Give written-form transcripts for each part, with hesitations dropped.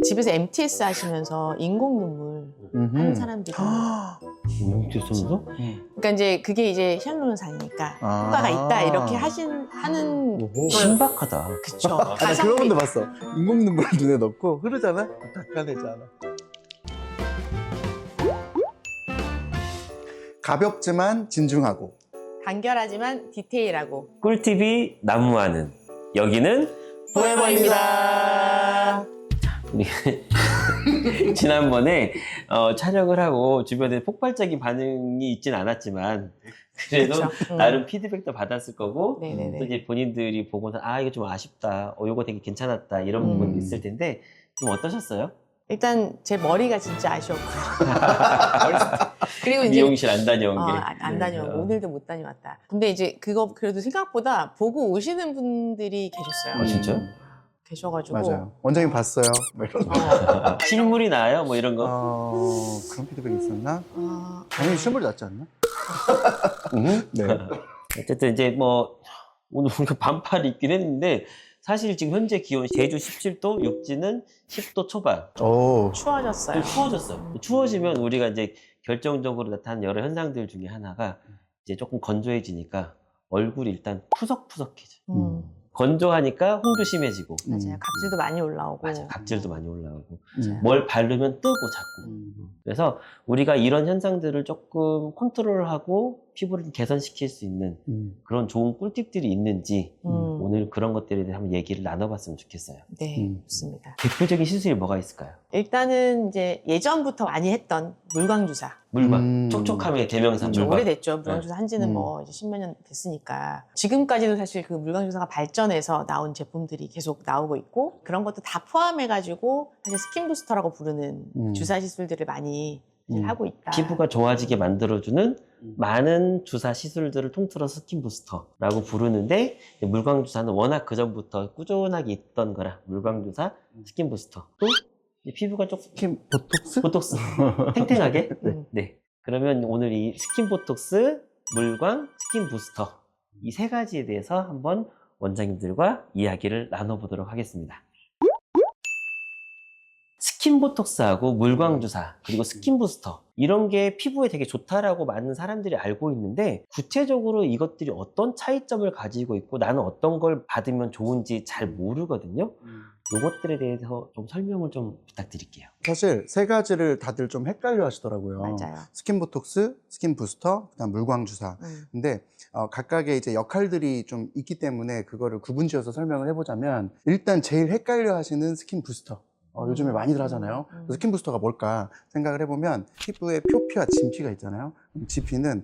집에서 MTS 하시면서 인공 눈물 하는 사람들이 MTS면서? 그러니까 이제 그게 이제 히알루론산이니까 효과가 있다 이렇게 하는 신박하다. 그쵸. 나 그런 분도 봤어. 인공 눈물을 눈에 넣고 흐르잖아? 닦아내잖아. 가볍지만 진중하고 간결하지만 디테일하고 꿀팁이 난무하는 여기는 포에버입니다. 우리 지난번에 촬영을 하고 주변에 폭발적인 반응이 있진 않았지만 그래도 나름 피드백도 받았을 거고 네네네. 또 이제 본인들이 보고서 아 이거 좀 아쉽다, 이거 되게 괜찮았다 이런 부분도 있을 텐데 좀 어떠셨어요? 일단 제 머리가 진짜 아쉬웠고요. 그리고 이제 미용실 안 다녀온 게. 안 다녀오고 오늘도 못 다녀왔다. 근데 이제 그거 그래도 생각보다 보고 오시는 분들이 계셨어요. 아 진짜요? 계셔가지고 맞아요. 원장님 봤어요. 뭐 이런 거. 실물이 나요? 뭐 이런 거? 그런 피드백이 있었나? 아, 당연히 실물이 낫지 않나? 네. 어쨌든 이제 뭐 오늘 우리가 반팔 입긴 했는데 사실 지금 현재 기온 제주 17도, 육지는 10도 초반. 오. 추워졌어요. 좀 추워졌어요. 추워지면 우리가 이제 결정적으로 나타나는 여러 현상들 중에 하나가 이제 조금 건조해지니까 얼굴이 일단 푸석푸석해져. 건조하니까 홍도 심해지고. 맞아요. 각질도 많이 올라오고. 맞아, 각질도 많이 올라오고. 맞아요. 뭘 바르면 뜨고 자꾸. 그래서 우리가 이런 현상들을 조금 컨트롤하고 피부를 좀 개선시킬 수 있는 그런 좋은 꿀팁들이 있는지 오늘 그런 것들에 대해 한번 얘기를 나눠봤으면 좋겠어요. 네, 좋습니다. 대표적인 시술이 뭐가 있을까요? 일단은 이제 예전부터 많이 했던 물광주사. 물광. 촉촉함의 대명사 좀 물광. 오래됐죠. 물광주사 한지는 뭐 이제 10몇 년 됐으니까. 지금까지도 사실 그 물광주사가 발전해서 나온 제품들이 계속 나오고 있고 그런 것도 다 포함해가지고 사실 스킨 부스터라고 부르는 주사 시술들을 많이 하고 있다. 피부가 좋아지게 만들어주는 많은 주사 시술들을 통틀어서 스킨 부스터라고 부르는데 물광주사는 워낙 그전부터 꾸준하게 있던 거라 물광주사, 스킨 부스터. 또 피부가 조금 스킨 보톡스? 보톡스 탱탱하게? 네. 그러면 오늘 이 스킨 보톡스, 물광, 스킨 부스터 이 세 가지에 대해서 한번 원장님들과 이야기를 나눠보도록 하겠습니다. 스킨 보톡스하고 물광 주사 그리고 스킨 부스터 이런 게 피부에 되게 좋다라고 많은 사람들이 알고 있는데 구체적으로 이것들이 어떤 차이점을 가지고 있고 나는 어떤 걸 받으면 좋은지 잘 모르거든요. 이것들에 대해서 좀 설명을 좀 부탁드릴게요. 사실 세 가지를 다들 좀 헷갈려 하시더라고요. 맞아요. 스킨 보톡스, 스킨 부스터, 그다음 물광 주사. 근데 각각의 이제 역할들이 좀 있기 때문에 그거를 구분지어서 설명을 해보자면 일단 제일 헷갈려 하시는 스킨 부스터. 요즘에 많이들 하잖아요. 스킨 부스터가 뭘까 생각을 해보면 피부에 표피와 진피가 있잖아요. 진피는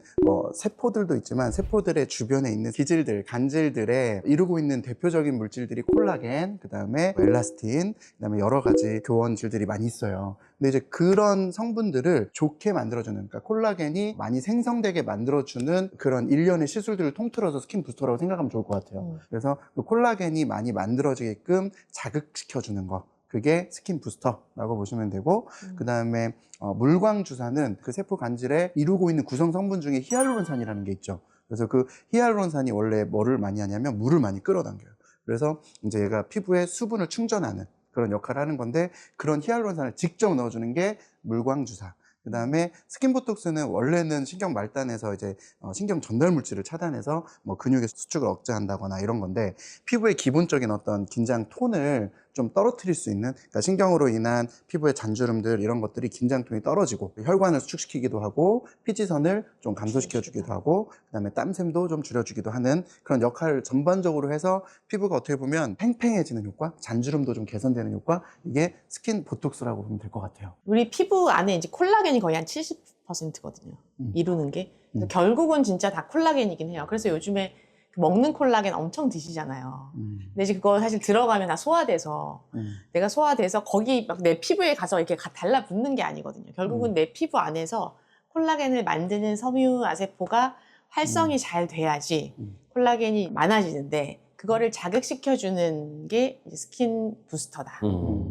세포들도 있지만 세포들의 주변에 있는 기질들, 간질들에 이루고 있는 대표적인 물질들이 콜라겐, 그 다음에 엘라스틴, 그 다음에 여러 가지 교원질들이 많이 있어요. 근데 이제 그런 성분들을 좋게 만들어주는, 그러니까 콜라겐이 많이 생성되게 만들어주는 그런 일련의 시술들을 통틀어서 스킨 부스터라고 생각하면 좋을 것 같아요. 그래서 그 콜라겐이 많이 만들어지게끔 자극시켜주는 거. 그게 스킨 부스터라고 보시면 되고 그 다음에 물광 주사는 그 세포 간질에 이루고 있는 구성 성분 중에 히알루론산이라는 게 있죠. 그래서 그 히알루론산이 원래 뭐를 많이 하냐면 물을 많이 끌어당겨요. 그래서 이제 얘가 피부에 수분을 충전하는 그런 역할을 하는 건데 그런 히알루론산을 직접 넣어주는 게 물광 주사. 그 다음에 스킨 보톡스는 원래는 신경 말단에서 이제 신경 전달 물질을 차단해서 뭐 근육의 수축을 억제한다거나 이런 건데 피부의 기본적인 어떤 긴장 톤을 좀 떨어뜨릴 수 있는, 그러니까 신경으로 인한 피부의 잔주름들 이런 것들이 긴장톤이 떨어지고 혈관을 수축시키기도 하고 피지선을 좀 감소시켜 주기도 하고 그다음에 땀샘도 좀 줄여주기도 하는 그런 역할을 전반적으로 해서 피부가 어떻게 보면 팽팽해지는 효과, 잔주름도 좀 개선되는 효과, 이게 스킨 보톡스라고 보면 될 것 같아요. 우리 피부 안에 이제 콜라겐이 거의 한 70%거든요. 이루는 게. 그래서 결국은 진짜 다 콜라겐이긴 해요. 그래서 요즘에 먹는 콜라겐 엄청 드시잖아요. 근데 이제 그거 사실 들어가면 다 소화돼서 내가 소화돼서 거기 막 내 피부에 가서 이렇게 달라붙는 게 아니거든요. 결국은 내 피부 안에서 콜라겐을 만드는 섬유아세포가 활성이 잘 돼야지 콜라겐이 많아지는데 그거를 자극시켜주는 게 이제 스킨 부스터다.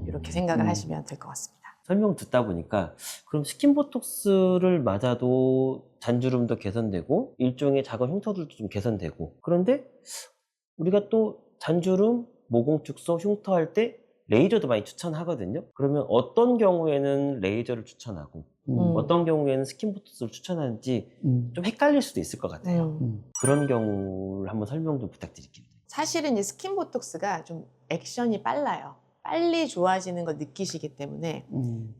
이렇게 생각을 하시면 될 것 같습니다. 설명 듣다 보니까 그럼 스킨 보톡스를 맞아도 잔주름도 개선되고 일종의 작은 흉터들도 좀 개선되고 그런데 우리가 또 잔주름, 모공 축소, 흉터 할 때 레이저도 많이 추천하거든요. 그러면 어떤 경우에는 레이저를 추천하고 어떤 경우에는 스킨보톡스를 추천하는지 좀 헷갈릴 수도 있을 것 같아요. 그런 경우를 한번 설명 좀 부탁드릴게요. 사실은 이 스킨보톡스가 좀 액션이 빨라요. 빨리 좋아지는 걸 느끼시기 때문에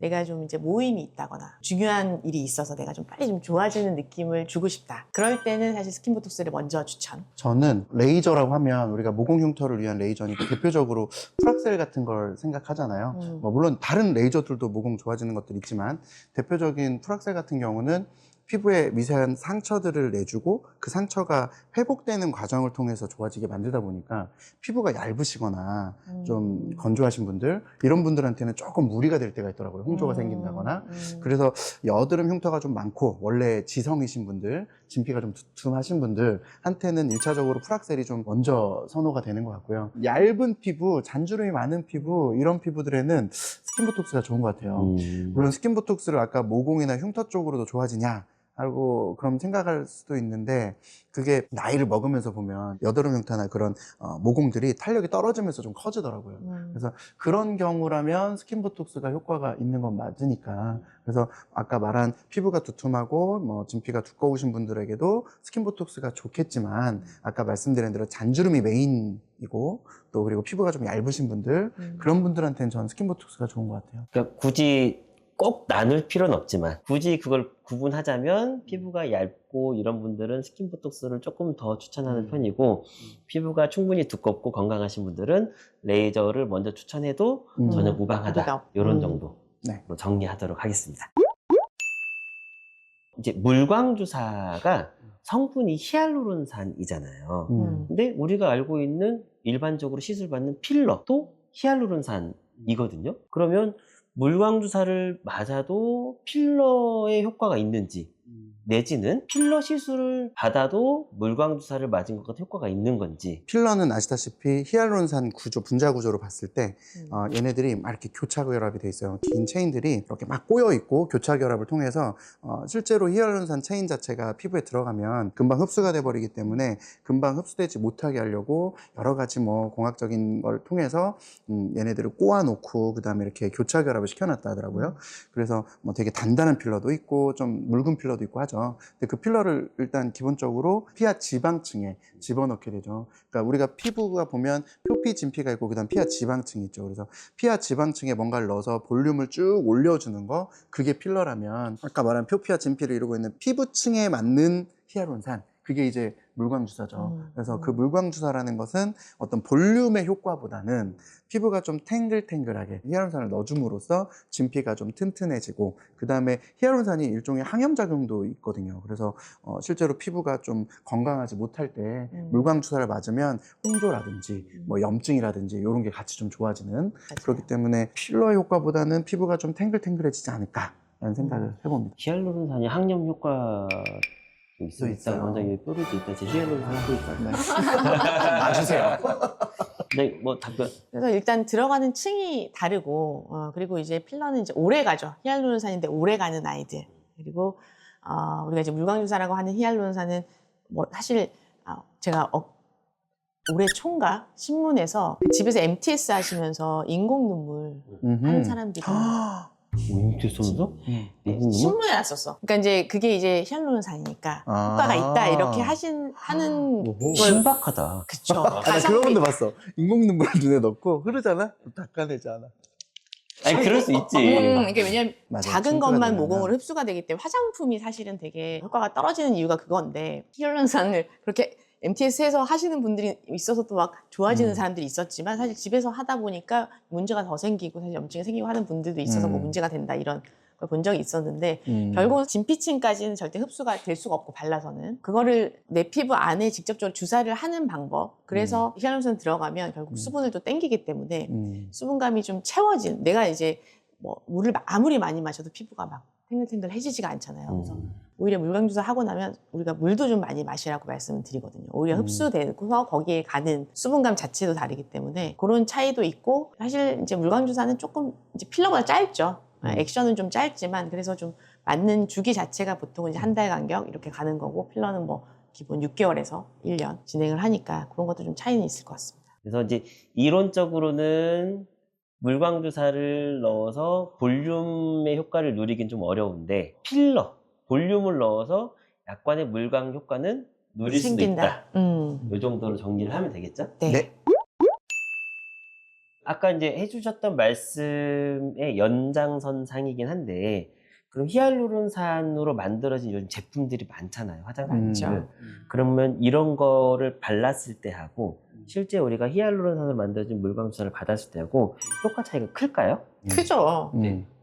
내가 좀 이제 모임이 있다거나 중요한 일이 있어서 내가 좀 빨리 좀 좋아지는 느낌을 주고 싶다. 그럴 때는 사실 스킨보톡스를 먼저 추천. 저는 레이저라고 하면 우리가 모공 흉터를 위한 레이저니까 대표적으로 프락셀 같은 걸 생각하잖아요. 뭐 물론 다른 레이저들도 모공 좋아지는 것들이 있지만 대표적인 프락셀 같은 경우는 피부에 미세한 상처들을 내주고 그 상처가 회복되는 과정을 통해서 좋아지게 만들다 보니까 피부가 얇으시거나 좀 건조하신 분들 이런 분들한테는 조금 무리가 될 때가 있더라고요. 홍조가 생긴다거나. 그래서 여드름 흉터가 좀 많고 원래 지성이신 분들, 진피가 좀 두툼하신 분들한테는 1차적으로 프락셀이 좀 먼저 선호가 되는 것 같고요. 얇은 피부, 잔주름이 많은 피부 이런 피부들에는 스킨보톡스가 좋은 것 같아요. 물론 스킨보톡스를 아까 모공이나 흉터 쪽으로도 좋아지냐 하고 그럼 생각할 수도 있는데 그게 나이를 먹으면서 보면 여드름 흉터나 그런 모공들이 탄력이 떨어지면서 좀 커지더라고요. 그래서 그런 경우라면 스킨보톡스가 효과가 있는 건 맞으니까 그래서 아까 말한 피부가 두툼하고 뭐 진피가 두꺼우신 분들에게도 스킨보톡스가 좋겠지만 아까 말씀드린 대로 잔주름이 메인이고 또 그리고 피부가 좀 얇으신 분들 그런 분들한테는 저는 스킨보톡스가 좋은 것 같아요. 그러니까 굳이 꼭 나눌 필요는 없지만 굳이 그걸 구분하자면 피부가 얇고 이런 분들은 스킨보톡스를 조금 더 추천하는 편이고 피부가 충분히 두껍고 건강하신 분들은 레이저를 먼저 추천해도 전혀 무방하다. 이런 정도 네. 정리하도록 하겠습니다. 이제 물광주사가 성분이 히알루론산이잖아요. 근데 우리가 알고 있는 일반적으로 시술받는 필러도 히알루론산이거든요. 그러면 물광주사를 맞아도 필러의 효과가 있는지 내지는 필러 시술을 받아도 물광주사를 맞은 것 같은 효과가 있는 건지. 필러는 아시다시피 히알루론산 구조, 분자 구조로 봤을 때 얘네들이 막 이렇게 교차 결합이 돼 있어요. 긴 체인들이 이렇게 막 꼬여 있고 교차 결합을 통해서 실제로 히알루론산 체인 자체가 피부에 들어가면 금방 흡수가 돼 버리기 때문에 금방 흡수되지 못하게 하려고 여러 가지 뭐 공학적인 걸 통해서 얘네들을 꼬아 놓고 그다음에 이렇게 교차 결합을 시켜놨다 하더라고요. 그래서 뭐 되게 단단한 필러도 있고 좀 묽은 필러도 있고 하죠. 근데 그 필러를 일단 기본적으로 피하 지방층에 집어넣게 되죠. 그러니까 우리가 피부가 보면 표피, 진피가 있고 그다음 피하 지방층이 있죠. 그래서 피하 지방층에 뭔가를 넣어서 볼륨을 쭉 올려주는 거 그게 필러라면 아까 말한 표피와 진피를 이루고 있는 피부층에 맞는 히알루론산 그게 이제 물광주사죠. 그래서 그 물광주사라는 것은 어떤 볼륨의 효과보다는 피부가 좀 탱글탱글하게 히알루론산을 넣어줌으로써 진피가 좀 튼튼해지고 그 다음에 히알루론산이 일종의 항염작용도 있거든요. 그래서 실제로 피부가 좀 건강하지 못할 때 물광주사를 맞으면 홍조라든지 뭐 염증이라든지 이런 게 같이 좀 좋아지는 맞아요. 그렇기 때문에 필러의 효과보다는 피부가 좀 탱글탱글해지지 않을까라는 생각을 해봅니다. 히알루론산이 항염 효과 있어요. 원장님 뾰루지 있다. 제 히알루론산 하고 있다. 놔주세요. 네, 뭐 답변. 그래서 일단 들어가는 층이 다르고 그리고 이제 필러는 이제 오래 가죠. 히알루론산인데 오래 가는 아이들. 그리고 우리가 이제 물광주사라고 하는 히알루론산은 뭐 사실 제가 올해 총각 신문에서 집에서 MTS 하시면서 인공 눈물 하는 사람들이 MTS면서? 신문에 났었어. 그러니까 이제 그게 이제 히알루론산이니까 효과가 있다 이렇게 하는 걸 신박하다. 그쵸. 나 그런 분도 봤어. 인공 눈물을 눈에 넣고 흐르잖아? 닦아내잖아. 아니 그럴 수 있지. 이게 왜냐면 맞아, 작은 층수가 것만 되려면. 모공으로 흡수가 되기 때문에 화장품이 사실은 되게 효과가 떨어지는 이유가 그건데 히알루론산을 그렇게 MTS에서 하시는 분들이 있어서 또 막 좋아지는 사람들이 있었지만 사실 집에서 하다 보니까 문제가 더 생기고 사실 염증이 생기고 하는 분들도 있어서 뭐 문제가 된다 이런 걸 본 적이 있었는데 결국은 진피층까지는 절대 흡수가 될 수가 없고 발라서는 그거를 내 피부 안에 직접적으로 주사를 하는 방법 그래서 히알루론산 들어가면 결국 수분을 또 땡기기 때문에 수분감이 좀 채워진 내가 이제 뭐 물을 아무리 많이 마셔도 피부가 막 탱글탱글해지지가 않잖아요. 그래서 오히려 물광주사 하고 나면 우리가 물도 좀 많이 마시라고 말씀을 드리거든요. 오히려 흡수되고서 거기에 가는 수분감 자체도 다르기 때문에 그런 차이도 있고 사실 이제 물광주사는 조금 이제 필러보다 짧죠. 액션은 좀 짧지만 그래서 좀 맞는 주기 자체가 보통 이제 한 달 간격 이렇게 가는 거고 필러는 뭐 기본 6개월에서 1년 진행을 하니까 그런 것도 좀 차이는 있을 것 같습니다. 그래서 이제 이론적으로는 물광주사를 넣어서 볼륨의 효과를 누리긴 좀 어려운데 필러, 볼륨을 넣어서 약간의 물광 효과는 누릴 수도 있다. 이 정도로 정리를 하면 되겠죠? 네. 네. 아까 이제 해주셨던 말씀의 연장선상이긴 한데 그럼 히알루론산으로 만들어진 요즘 제품들이 많잖아요. 화장품들. 많죠. 그러면 이런 거를 발랐을 때 하고 실제 우리가 히알루론산으로 만들어진 물광주사를 받았을 때 하고 효과 차이가 클까요? 크죠.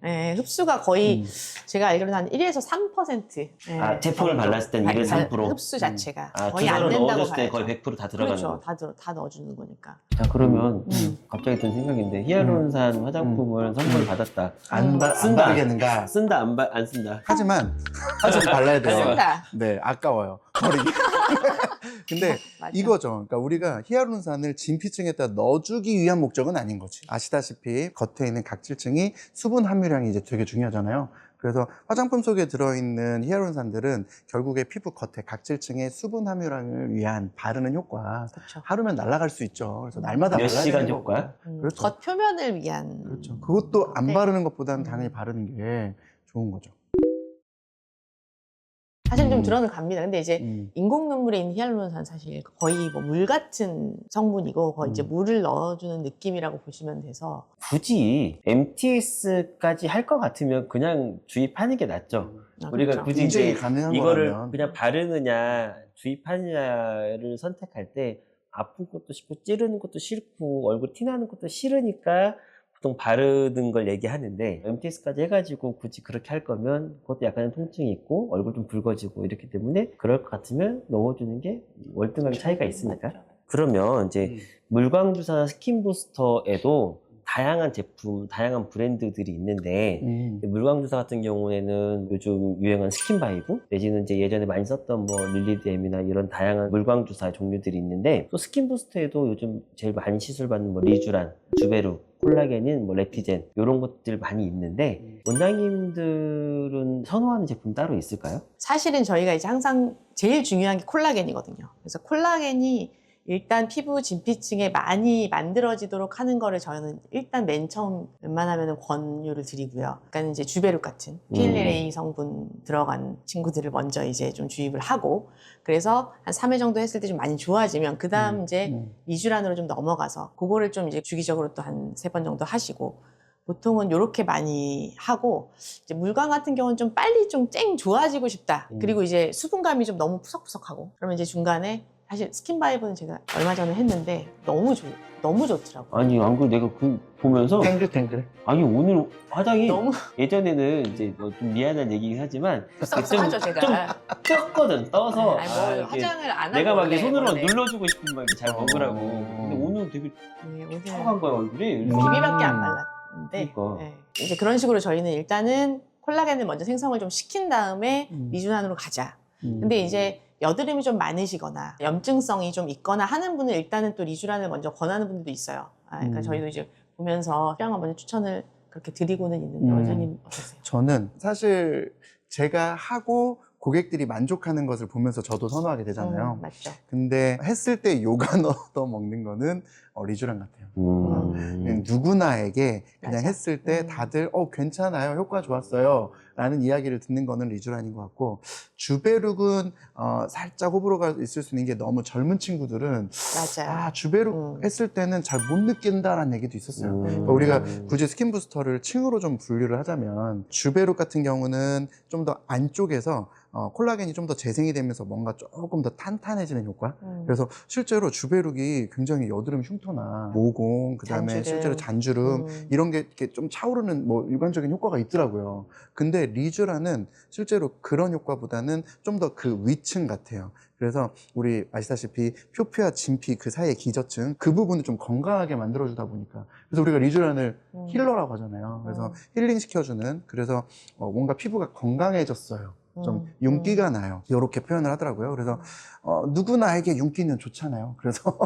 네, 흡수가 거의 제가 알기로는 한 1에서 3%. 아, 제품을 발랐을 때는 1에서 3%? 흡수 자체가 아, 거의 안 주사로 된다고 넣어줬을 때 봐야죠. 거의 100% 다 들어가는 그렇죠. 거죠. 다 넣어주는 거니까. 자, 그러면 갑자기 든 생각인데 히알루론산 화장품을 선물 받았다. 안 쓴다. 바르겠는가? 쓴다, 안 쓴다. 하지만 발라야 돼요. 쓴다. 네, 아까워요. 버리기. 근데 맞아. 이거죠. 그러니까 우리가 히알루론산을 진피층에다 넣어주기 위한 목적은 아닌 거지. 아시다시피 겉에 있는 각질층이 수분 함유량이 이제 되게 중요하잖아요. 그래서 화장품 속에 들어있는 히알루론산들은 결국에 피부 겉에 각질층의 수분 함유량을 위한 바르는 효과. 그렇죠. 하루면 날아갈 수 있죠. 그래서 날마다 몇 발라야 시간 되는 효과? 거고. 그렇죠. 겉 표면을 위한. 그렇죠. 그것도 안 네. 바르는 것보다는 당연히 바르는 게 좋은 거죠. 사실 좀 들어는 갑니다. 근데 이제 음. 인공 눈물에 있는 히알루론산 사실 거의 뭐 물 같은 성분이고 거의 이제 물을 넣어주는 느낌이라고 보시면 돼서 굳이 MTS까지 할 것 같으면 그냥 주입하는 게 낫죠. 우리가 그렇죠. 굳이 인증이 이제 가능한 이거를 거라면. 그냥 바르느냐 주입하느냐를 선택할 때 아픈 것도 싫고 찌르는 것도 싫고 얼굴 티나는 것도 싫으니까 보통 바르는 걸 얘기하는데 MTS까지 해가지고 굳이 그렇게 할 거면 그것도 약간의 통증이 있고 얼굴 좀 붉어지고 이렇기 때문에 그럴 것 같으면 넣어주는 게 월등하게 차이가 있으니까. 맞죠. 그러면 이제 물광주사 스킨 부스터에도 다양한 제품, 다양한 브랜드들이 있는데 물광주사 같은 경우에는 요즘 유행한 스킨바이브 내지는 이제 예전에 많이 썼던 뭐 릴리드엠이나 이런 다양한 물광주사 종류들이 있는데 또 스킨 부스터에도 요즘 제일 많이 시술받는 뭐 리쥬란, 주베루, 콜라겐인 뭐 레티젠 이런 것들 많이 있는데 원장님들은 선호하는 제품 따로 있을까요? 사실은 저희가 이제 항상 제일 중요한 게 콜라겐이거든요. 그래서 콜라겐이 일단 피부 진피층에 많이 만들어지도록 하는 거를 저는 일단 맨 처음 웬만하면 권유를 드리고요. 그러니까 이제 주베룩 같은 PLA 성분 들어간 친구들을 먼저 이제 좀 주입을 하고 그래서 한 3회 정도 했을 때 좀 많이 좋아지면 그 다음 이제 리쥬란으로 좀 넘어가서 그거를 좀 이제 주기적으로 또 한 3번 정도 하시고 보통은 이렇게 많이 하고 이제 물광 같은 경우는 좀 빨리 좀 쨍 좋아지고 싶다. 그리고 이제 수분감이 좀 너무 푸석푸석하고 그러면 이제 중간에 사실 스킨바이브는 제가 얼마 전에 했는데 너무 좋더라고요. 아니 안 그래도 내가 그 보면서 탱글탱글. 아니 오늘 화장이 너무 예전에는 이제 뭐 좀 미안한 얘기긴 하지만 푸석푸석하죠 제가. 떴거든 떠서 아니, 뭐 이렇게 화장을 안 하고 내가 막 이렇게 원래 손으로 원래. 눌러주고 싶은 막 이렇게 잘 먹으라고 근데 오늘 되게 네, 오늘 촉촉한 거야 얼굴이 비비밖에 안 발랐는데 그러니까. 네. 이제 그런 식으로 저희는 일단은 콜라겐을 먼저 생성을 좀 시킨 다음에 리쥬란으로 가자. 근데 이제 여드름이 좀 많으시거나 염증성이 좀 있거나 하는 분은 일단은 또 리쥬란을 먼저 권하는 분들도 있어요. 그러니까 저희도 이제 보면서 필요한 거 먼저 추천을 그렇게 드리고는 있는데 원장님 어떠세요? 저는 사실 제가 하고 고객들이 만족하는 것을 보면서 저도 선호하게 되잖아요. 맞죠. 근데 했을 때 요가 넣어 먹는 거는 리쥬란 같아요. 누구나에게 그냥 맞아. 했을 때 다들 괜찮아요, 효과 좋았어요 라는 이야기를 듣는 거는 리쥬란인 것 같고 주베룩은 살짝 호불호가 있을 수 있는 게 너무 젊은 친구들은 맞아요. 주베룩 했을 때는 잘 못 느낀다라는 얘기도 있었어요. 그러니까 우리가 굳이 스킨 부스터를 층으로 좀 분류를 하자면 주베룩 같은 경우는 좀 더 안쪽에서 콜라겐이 좀 더 재생이 되면서 뭔가 조금 더 탄탄해지는 효과. 그래서 실제로 주베룩이 굉장히 여드름 흉터나 모공, 그다음에 잔주름. 실제로 잔주름 이런 게 이렇게 좀 차오르는 뭐 일반적인 효과가 있더라고요. 근데 리쥬란은 실제로 그런 효과보다는 좀 더 그 위층 같아요. 그래서 우리 아시다시피 표피와 진피 그 사이의 기저층 그 부분을 좀 건강하게 만들어주다 보니까 그래서 우리가 리쥬란을 힐러라고 하잖아요. 그래서 힐링 시켜주는 그래서 뭔가 피부가 건강해졌어요. 좀 윤기가 나요. 이렇게 표현을 하더라고요. 그래서 누구나에게 윤기는 좋잖아요. 그래서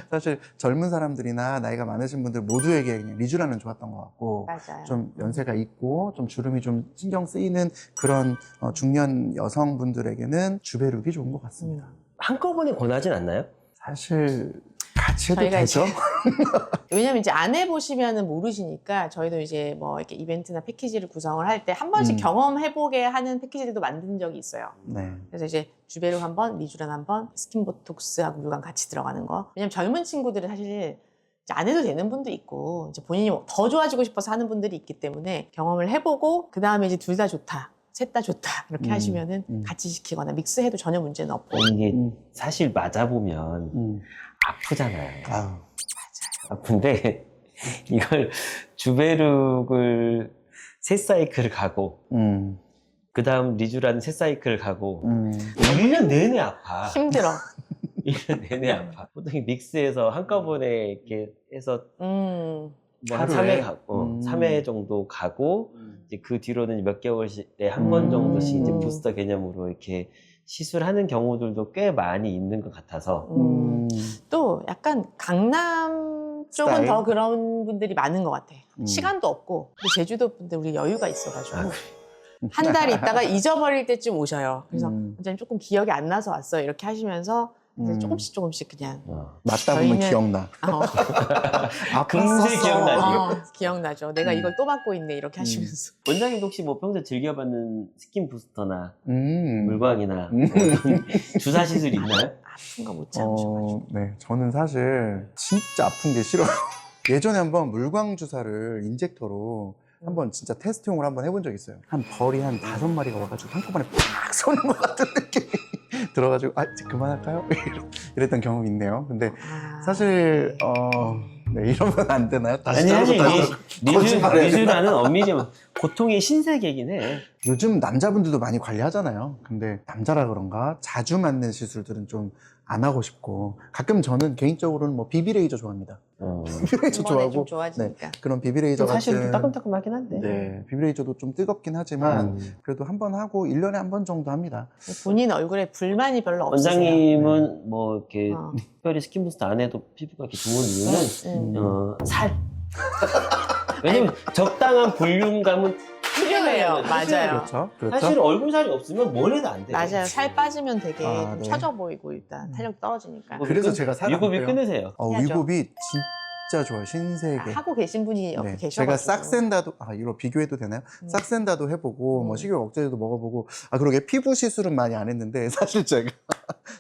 사실 젊은 사람들이나 나이가 많으신 분들 모두에게 그냥 리쥬란은 좋았던 것 같고 맞아요. 좀 연세가 있고 좀 주름이 좀 신경 쓰이는 그런 중년 여성분들에게는 주베룩이 좋은 것 같습니다. 한꺼번에 권하진 않나요? 사실 같이 해도 저희가 되죠? 왜냐면 이제 안 해보시면은 모르시니까 저희도 이제 뭐 이렇게 이벤트나 패키지를 구성을 할 때 한 번씩 경험해보게 하는 패키지들도 만든 적이 있어요. 네. 그래서 이제 주베룩 한 번, 리쥬란 한 번, 스킨보톡스하고 물광 같이 들어가는 거. 왜냐면 젊은 친구들은 사실 이제 안 해도 되는 분도 있고 이제 본인이 더 좋아지고 싶어서 하는 분들이 있기 때문에 경험을 해보고 그 다음에 이제 둘 다 좋다, 셋 다 좋다 이렇게 하시면은 같이 시키거나 믹스해도 전혀 문제는 없고. 이게 사실 맞아보면 아프잖아요. 아유. 아픈데 이걸 주베룩을 세 사이클을 가고 그 다음 리쥬라는 세 사이클을 가고 1년 내내 아파. 힘들어. 1년 내내 아파. 보통 믹스해서 한꺼번에 이렇게 해서 뭐 한 하루에? 3회 가고 3회 정도 가고 이제 그 뒤로는 몇 개월에 한 번 정도씩 이제 부스터 개념으로 이렇게 시술하는 경우들도 꽤 많이 있는 것 같아서 또 약간 강남 쪽은 스타일? 더 그런 분들이 많은 것 같아. 시간도 없고 근데 제주도 분들 우리 여유가 있어가지고 한 달 있다가 잊어버릴 때쯤 오셔요. 그래서 원장님 조금 기억이 안 나서 왔어요. 이렇게 하시면서 이제 조금씩 그냥 맞다 보면 저희는- 기억나. 금세 기억나지. 기억나죠. 내가 이걸 또 받고 있네 이렇게 하시면서. 원장님도 혹시 뭐 평소에 즐겨받는 스킨 부스터나 음. 물광이나 뭐 어떤 주사 시술이 있나요? 아픈 거 못 참으셔가지고. 네, 저는 사실 진짜 아픈 게 싫어요. 예전에 한번 물광 주사를 인젝터로 한번 진짜 테스트용으로 한번 해본 적이 있어요. 한 벌이 한 5마리가 와가지고 한꺼번에 팍 쏘는 것 같은 느낌이 들어가지고 이제 그만할까요? 이랬던 경험이 있네요. 근데 사실 네, 이러면 안 되나요? 다시 아니 사실 따로 거짓말을 해야 리쥬라는 엄밀히 고통의 신세계이긴 해. 요즘 남자분들도 많이 관리하잖아요. 근데 남자라 그런가 자주 맞는 시술들은 좀 안 하고 싶고 가끔 저는 개인적으로는 뭐 비비레이저 좋아합니다. 비비레이저 이번에 좀 좋아하고 좋아지니까. 그런 비비레이저 사실 좀 같은 따끔따끔하긴 한데. 네, 비비레이저도 좀 뜨겁긴 하지만 그래도 한 번 하고 1년에 한 번 정도 합니다. 본인 얼굴에 불만이 별로 없으세요. 원장님은 뭐 이렇게 어. 특별히 스킨 부스터 안 해도 피부가 이렇게 좋은 이유는 살. 왜냐면 적당한 볼륨감은 필요해요. 맞아요. 그렇죠. 그렇죠. 사실 얼굴 살이 없으면 뭘 해도 안 돼. 맞아요. 살 빠지면 되게 아, 좀 네. 처져 보이고 일단 탄력 떨어지니까. 그래서 제가 살을 안 위고비 빼요. 끊으세요. 해야죠. 위고비 진짜 좋아요. 신세계. 하고 계신 분이 옆에 네, 계셔가지고. 제가 싹센다도 이거 비교해도 되나요? 싹센다도 해보고 뭐 식욕 억제제도 먹어보고 그러게 피부 시술은 많이 안 했는데 사실 제가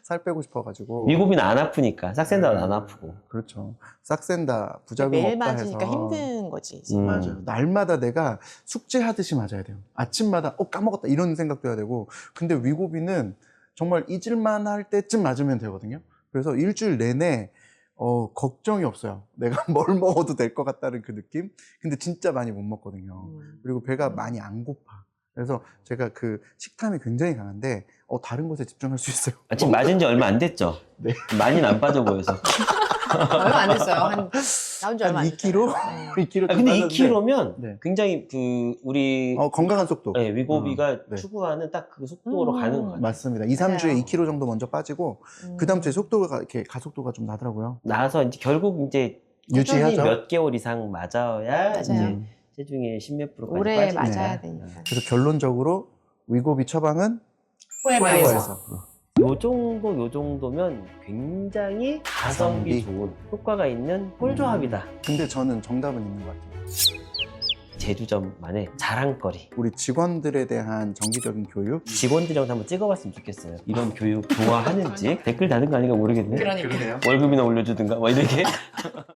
살 빼고 싶어가지고 위고비는 안 아프니까 싹센다는 안 아프고. 그렇죠. 싹센다 부작용 매일 없다 맞으니까 해서 힘든 거지. 맞아요. 날마다 내가 숙제하듯이 맞아야 돼요. 아침마다 까먹었다 이런 생각도 해야 되고 근데 위고비는 정말 잊을만 할 때쯤 맞으면 되거든요. 그래서 일주일 내내 걱정이 없어요. 내가 뭘 먹어도 될 것 같다는 그 느낌? 근데 진짜 많이 못 먹거든요. 그리고 배가 많이 안 고파. 그래서 제가 그 식탐이 굉장히 강한데 다른 것에 집중할 수 있어요. 지금 맞은 지 얼마 안 됐죠? 네. 많이는 안 빠져 보여서. 얼마 안 됐어요. 나온 지 얼마 한 안 2kg? 됐어요. 2kg 근데 2kg면 네. 굉장히 우리 건강한 속도. 네, 위고비가 네. 추구하는 딱 그 속도로 가는 것 같아요. 맞습니다. 2, 3주에 맞아요. 2kg 정도 먼저 빠지고 그 다음 주에 속도가 이렇게 가속도가 좀 나더라고요. 나서 이제 결국 이제 꾸준히 유지하죠. 몇 개월 이상 맞아야 맞아요. 이제 체중의 10몇 프로까지 오래 빠지는 맞아야 네. 되니까. 그래서 결론적으로 위고비 처방은 포에버에서. 요 정도면 굉장히 가성비 가성비. 좋은 효과가 있는 꿀조합이다. 근데 저는 정답은 있는 것 같아요. 제주점만의 자랑거리. 우리 직원들에 대한 정기적인 교육. 직원들이랑도 한번 찍어봤으면 좋겠어요. 이런 교육 좋아하는지 댓글 다는 거 아닌가 모르겠네. 그러니까. 월급이나 올려주든가 뭐 이렇게.